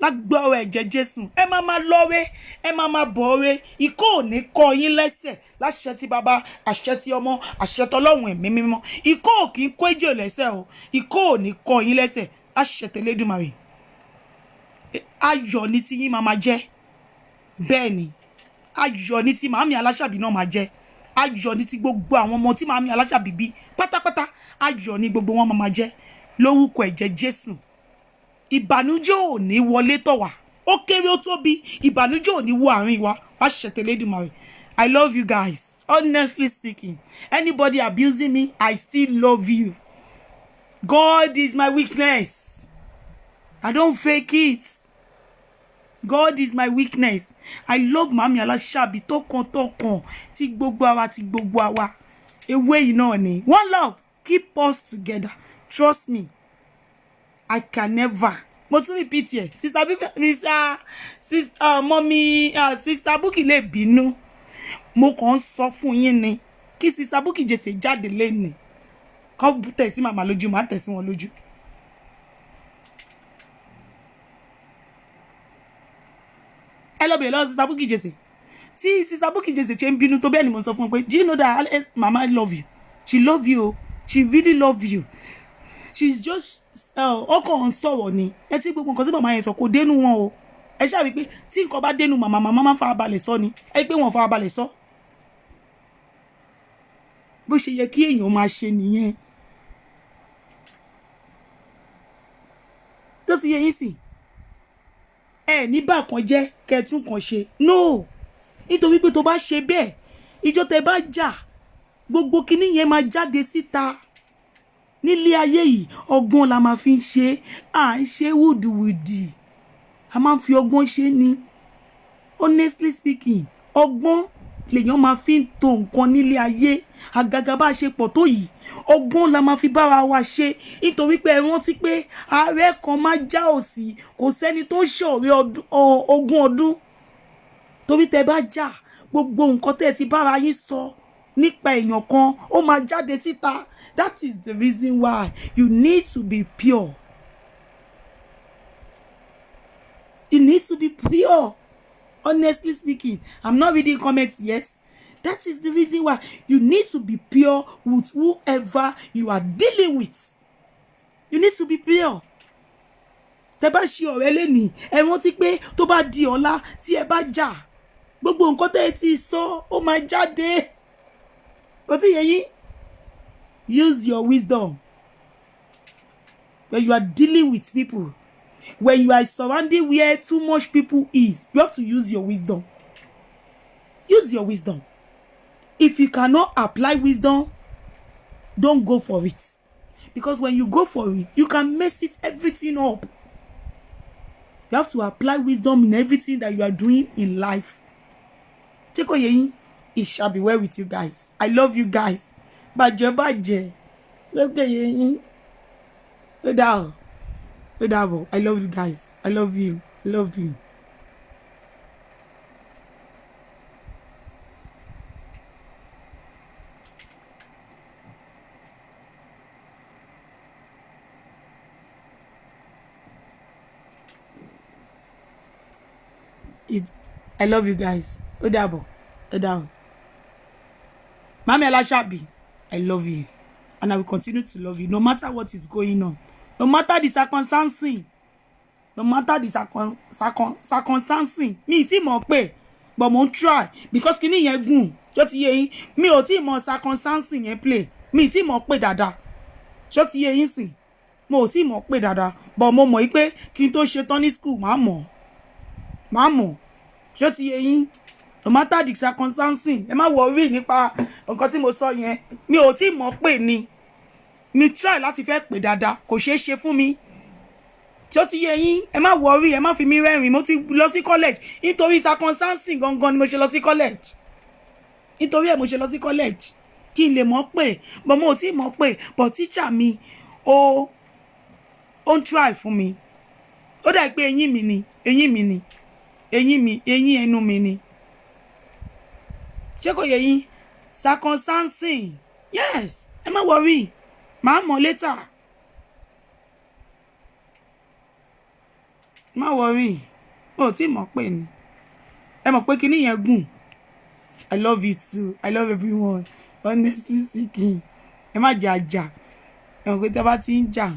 Lágbára ẹ̀jẹ̀ Jésù. Ẹ máa lọ́rẹ́, ẹ máa bọ̀ọ́rẹ́. Ikó ò ní kọ yín lẹ́sẹ̀ láṣẹ ti bàbá, àṣẹ ti ọmọ, àṣẹ tọlọ́run ẹ̀mí mímọ́. Ikó ò kì í kó ejò lẹ́sẹ̀ o. Ikó ò ní kọ yín lẹ́sẹ̀ láṣẹ tẹlẹ́dùmarè. Ayọ̀ ni ti yín máa jẹ́. Bẹ́ẹ̀ ni. Ayọ̀ ni ti màámi Aláṣàbí náà máa jẹ́. Ayọ̀ ni ti gbogbo àwọn ọmọ tí màámi Aláṣàbí bí pátápátá. Ayọ̀ ni gbogbo wọn máa jẹ́. Lórúkọ ẹ̀jẹ̀ Jésù. Ìbànújẹ́ ò ní wọlé tọ̀ wá. Ó kéré ó tóbi. Ìbànújẹ́ ò ní wọ àárín wa. Wá ṣe tẹlẹ́dùmarè. I love you guys. Honestly speaking, anybody abusing me, I still love you. God is my weakness. I don't fake it. God is my weakness. I love Màámi Aláṣàbí tọkàntọkàn tí gbogbo àwa. ewé yìí náà ni. One love, keep us together. Trust me, I can never. Mo tún repeat here. Sister mommy, Sister Bukky lè bínú. Mo kàn sọ fún yín ni. Kí Sister Bukky Jesse jáde lẹ́ni. Kó tẹ̀ sí màmá lójú, má tẹ̀ sí wọn lójú. Ẹ lọ bẹ̀rẹ̀ lọ Sister Bukky Jesse. See, Sister Bukky Jesse ṣe ń bínú tó bẹ́ẹ̀ ni mo sọ fún pé, do you know that Mama love you? She love you. She really love you. She's just ọkàn ń sọ̀rọ̀ ni. Ẹ tí gbogbo nǹkan tí màmá yẹn sọ kò dénú wọn o. Ẹ ṣáà wí pé tí nǹkan bá dénú màmá máa ń farabalẹ̀ sọ ni. Ẹ pé wọn farabalẹ̀ sọ. Bó ṣe yẹ kí èèyàn máa ṣe nìyẹn. Tó ti yẹ yín sì. Ẹ ní bá kan jẹ́ kẹtún kan ṣe. No. Nítorí pé tó bá ṣe bẹ́ẹ̀, ìjọ tẹ́ bá jà, gbogbo kinní yẹn máa jáde síta. Nílé ayé yìí, ọgbọ́n la máa fi ń ṣe. À ń ṣe wùdùwùdì. A máa ń fi ọgbọ́n ṣe ni. Honestly speaking, ọgbọ́n lèèyàn máa fi ń to nǹkan nílé ayé. Àgàgà bá ṣe pọ̀ tó yìí, ọgbọ́n la máa fi bára wa ṣe. Nítorí pé ẹ rántí pé ààrẹ kan máa já òsì, kò sẹ́ni tó ṣọ̀rẹ́ ogún ọdún. Torí tẹ́ bá jà, gbogbo nǹkan tẹ́ ti bára yín sọ nípa èèyàn kan, ó máa jáde síta. That is the reason why you need to be pure. You need to be pure. Honestly speaking, I'm not reading comments yet. That is the reason why you need to be pure with whoever you are dealing with. You need to be pure. Tẹ́ bá ṣe ọ̀rẹ́ lẹ́ni, ẹ rántí pé tó bá di ọ̀la tí ẹ bá jà, gbogbo nǹkan tẹ́ ti sọ ó máa jáde. Kò tí yẹ yín. Use your wisdom. When you are dealing with people, when you are surrounded where too much people is, you have to use your wisdom. Use your wisdom. If you cannot apply wisdom, don't go for it. Because when you go for it, you can mess everything up. You have to apply wisdom in everything that you are doing in life. Take on it shall be well with you guys. I love you guys. Bàjẹ́. Look at you. I love you guys. I love you. I love you. I love you guys. Ó dàbọ̀. Mami Alashabi, I love you. And I will continue to love you no matter what is going on. No matter the circumstances. No matter the circumstances. Mi tí mọ̀ pé, but mo try because kíní yẹn gùn. Ṣó ti yé yín. Mi ò tí mọ̀ circumstances yẹn play. Mi tí mọ̀ pé dáadáa. Ṣó ti yé yín sìn. Mo tí mọ̀ pé dáadáa, but mo mọ̀ pé kí n tó ṣe tán ní school má mọ̀. Ṣó ti yé yín. No matter the circumstances, ẹ má worry nípa nǹkan tí mo sọ yẹn. Mi ò tí mọ̀ pé ni. Mi try láti fẹ́ pè dáadáa, kò ṣeé ṣe fún mi. Ṣó ti yé yín, ẹ má worry, ẹ má fi mí rẹ́rìn. Mo ti lọ sí college nítorí circumstances gangan ni mo ṣe lọ sí college. Nítorí ẹ̀ mo ṣe lọ sí college kí n lè mọ̀ pé, but mo ò tí mọ̀ pé, but teacher mi ó ń try fún mi. Ó dà pé eyín mi ni, eyín ẹnu mi ni. Ṣé kò yé yín? Circumstances. Yes, ẹ má worry. Màá mọ̀ later. Má worry. Ó tí mọ̀ pé ni. Ẹ mọ̀ pé kíní yẹn gùn. I love you too. I love everyone. Honestly speaking. Ẹ má jà àjà. Ẹ mọ̀ pé tẹ́ bá ti ń jà.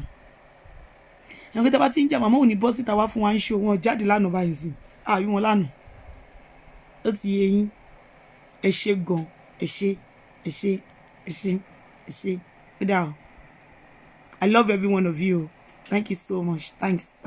Màmá ò ní bọ́ síta wá fún wa ń ṣó wọn jáde lánàá báyìí sí. Àyù wọn lánàá. Ó ti yé yín. Ẹ ṣé gan. Ẹ ṣé. Ó dà o. I love every one of you. Thank you so much. Thanks.